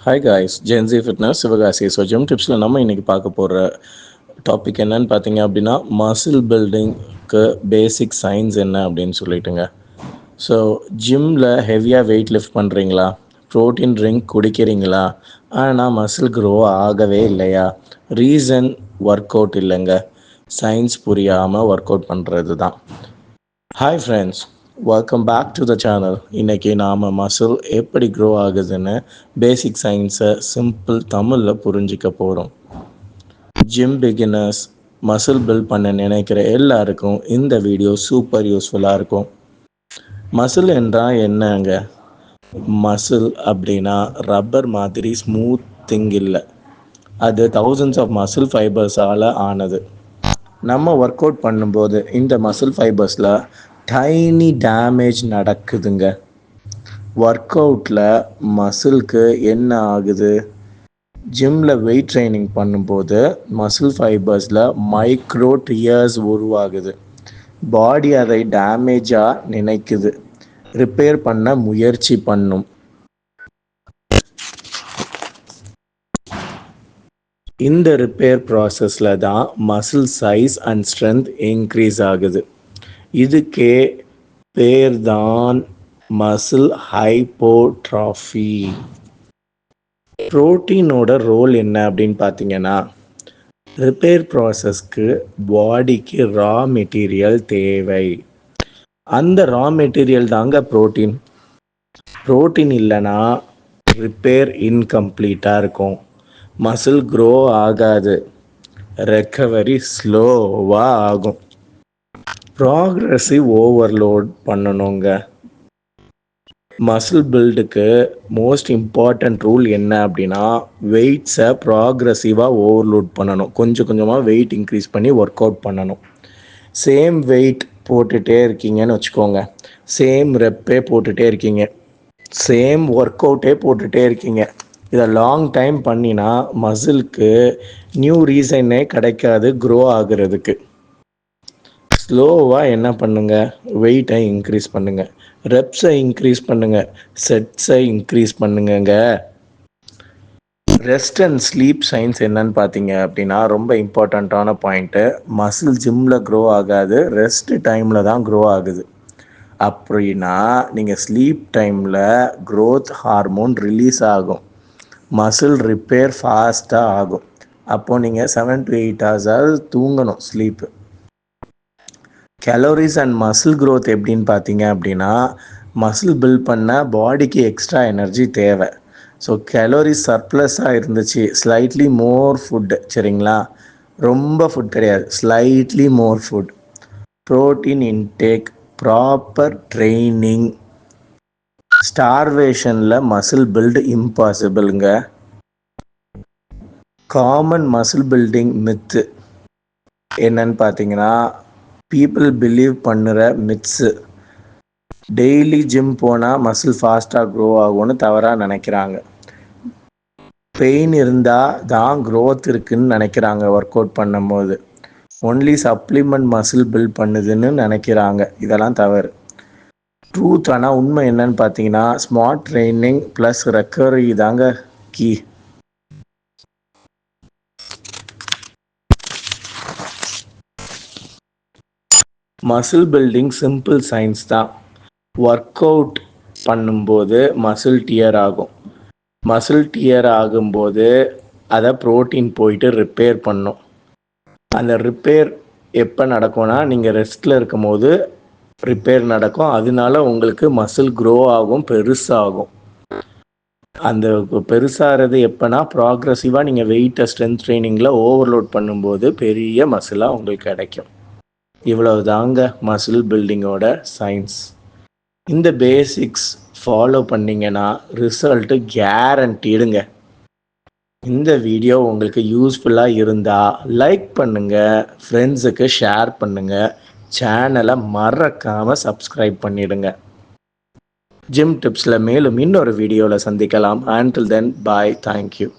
Hi guys, Jency fitness Sivakasi. So gym டிப்ஸில் நம்ம இன்றைக்கி பார்க்க போகிற டாபிக் என்னன்னு பார்த்தீங்க அப்படின்னா, மசில் பில்டிங்க்கு பேசிக் சயின்ஸ் என்ன அப்படின்னு சொல்லிட்டுங்க. ஸோ ஜிம்மில் ஹெவியாக வெயிட் லிஃப்ட் பண்ணுறீங்களா, ப்ரோட்டீன் ட்ரிங்க் குடிக்கிறீங்களா, ஆனால் மசில் க்ரோ ஆகவே இல்லையா? ரீசன் ஒர்க் அவுட் இல்லைங்க, சயின்ஸ் புரியாமல் ஒர்க் அவுட் பண்ணுறது தான். Hi friends, welcome back to the channel. இன்றைக்கி நாம் மசில் எப்படி க்ரோ ஆகுதுன்னு பேசிக் சயின்ஸை சிம்பிள் தமிழில் புரிஞ்சிக்க போகிறோம். ஜிம் பிகினர்ஸ், மசில் பில்ட் பண்ண நினைக்கிற எல்லாருக்கும் இந்த வீடியோ சூப்பர் யூஸ்ஃபுல்லாக இருக்கும். மசில் என்றால் என்னங்க? மசில் அப்படின்னா ரப்பர் மாதிரி ஸ்மூத்திங் இல்லை, அது தௌசண்ட்ஸ் ஆஃப் மசில் ஃபைபர்ஸால் ஆனது. நம்ம ஒர்க் அவுட் பண்ணும்போது இந்த மசில் ஃபைபர்ஸில் டைனி டேமேஜ் நடக்குதுங்க. ஒர்க் அவுட்டில் மசிலுக்கு என்ன ஆகுது? ஜிம்மில் வெயிட் ட்ரைனிங் பண்ணும்போது மசில் ஃபைபர்ஸில் மைக்ரோ டியர்ஸ் உருவாகுது. பாடி அதை டேமேஜாக நினைக்குது, ரிப்பேர் பண்ண முயற்சி பண்ணும். இந்த ரிப்பேர் ப்ராசஸில் தான் muscle size and strength increase ஆகுது. இதுக்கே பேர் தான் மசில் ஹைப்போட்ராஃபி. ப்ரோட்டீனோட ரோல் என்ன அப்படின்னு பார்த்தீங்கன்னா, ரிப்பேர் ப்ராசஸ்க்கு பாடிக்கு ரா மெட்டீரியல் தேவை. அந்த ரா மெட்டீரியல் தாங்க ப்ரோட்டீன். ப்ரோட்டீன் இல்லைன்னா ரிப்பேர் இன்கம்ப்ளீட்டாக இருக்கும், மசில் க்ரோ ஆகாது, ரெக்கவரி ஸ்லோவாக ஆகும். ப்ராக்ரெசிவ் ஓவர்லோட் பண்ணணுங்க. மசில் பில்டுக்கு மோஸ்ட் இம்பார்ட்டண்ட் ரூல் என்ன அப்படின்னா, வெயிட்ஸை ப்ராக்ரெசிவாக ஓவர்லோட் பண்ணணும். கொஞ்சம் கொஞ்சமாக வெயிட் இன்க்ரீஸ் பண்ணி ஒர்க் அவுட் பண்ணணும். சேம் வெயிட் போட்டுகிட்டே இருக்கீங்கன்னு வச்சுக்கோங்க, சேம் ரெப்பே போட்டுகிட்டே இருக்கீங்க, சேம் ஒர்க் அவுட்டே போட்டுகிட்டே இருக்கீங்க. இதை லாங் டைம் பண்ணினா மசிலுக்கு நியூ ரீசனே கிடைக்காது க்ரோ ஆகுறதுக்கு. ஸ்லோவாக என்ன பண்ணுங்கள், வெயிட்டை இன்க்ரீஸ் பண்ணுங்கள், ரெப்ஸை இன்க்ரீஸ் பண்ணுங்கள், செட்ஸை இன்க்ரீஸ் பண்ணுங்க. ரெஸ்ட் அண்ட் ஸ்லீப் சயின்ஸ் என்னன்னு பார்த்தீங்க அப்படின்னா, ரொம்ப இம்பார்ட்டண்ட்டான பாயிண்ட்டு. மசில் ஜிம்மில் க்ரோ ஆகாது, ரெஸ்ட் டைமில் தான் க்ரோ ஆகுது. அப்படின்னா நீங்கள் ஸ்லீப் டைமில் க்ரோத் ஹார்மோன் ரிலீஸ் ஆகும், மசில் ரிப்பேர் ஃபாஸ்ட்டாக ஆகும். அப்போது நீங்கள் 7 to 8 hours தூங்கணும் sleep. Calories and muscle growth எப்படின்னு பார்த்தீங்க அப்படின்னா, மசில் பில்ட் பண்ண பாடிக்கு எக்ஸ்ட்ரா எனர்ஜி தேவை. ஸோ கேலோரிஸ் சர்ப்ளஸாக இருந்துச்சு, ஸ்லைட்லி மோர் ஃபுட், சரிங்களா? ரொம்ப ஃபுட் கிடையாது, slightly more food. Protein intake, proper training. ஸ்டார்வேஷனில் மசில் பில்டு இம்பாசிபிளுங்க. காமன் மசில் பில்டிங் மித்து என்னன்னு பார்த்தீங்கன்னா, பீப்புள் பிலீவ் பண்ணுற மித்ஸு. டெய்லி ஜிம் போனால் மசில் ஃபாஸ்ட்டாக க்ரோ ஆகும்னு தவறாக நினைக்கிறாங்க. பெயின் இருந்தால் தான் க்ரோத் இருக்குதுன்னு நினைக்கிறாங்க. ஒர்க் அவுட் பண்ணும்போது ஒன்லி சப்ளிமெண்ட் மசில் பில்ட் பண்ணுதுன்னு நினைக்கிறாங்க. இதெல்லாம் தவறு. ட்ரூத் ஆனால் உண்மை என்னன்னு பார்த்தீங்கன்னா, ஸ்மார்ட் ட்ரைனிங் ப்ளஸ் ரெக்கவரி தாங்க key. Muscle building simple science தான். ஒர்க் அவுட் பண்ணும்போது மசில் டியர் ஆகும். மசில் டியர் ஆகும்போது அதை ப்ரோட்டீன் போயிட்டு ரிப்பேர் பண்ணும். அந்த ரிப்பேர் எப்போ நடக்கும்னா, நீங்கள் ரெஸ்ட்டில் இருக்கும் போது ரிப்பேர் நடக்கும். அதனால உங்களுக்கு மசில் க்ரோ ஆகும், பெருசாகும். அந்த பெருசாகிறது எப்போனா, ப்ராக்ரெசிவாக நீங்கள் வெயிட்டை ஸ்ட்ரென்த் ட்ரைனிங்கில் ஓவர்லோட் பண்ணும்போது பெரிய மசிலாக உங்களுக்கு கிடைக்கும். இவ்வளவு தாங்க மசில் பில்டிங்கோட சயின்ஸ். இந்த பேசிக்ஸ் ஃபாலோ பண்ணிங்கன்னா ரிசல்ட்டு கேரண்டீடுங்க. இந்த வீடியோ உங்களுக்கு யூஸ்ஃபுல்லாக இருந்தால் லைக் பண்ணுங்கள், ஃப்ரெண்ட்ஸுக்கு ஷேர் பண்ணுங்கள், சேனலை மறக்காமல் சப்ஸ்கிரைப் பண்ணிடுங்க. ஜிம் டிப்ஸில் மேலும் இன்னொரு வீடியோவில் சந்திக்கலாம். until then, bye, thank you.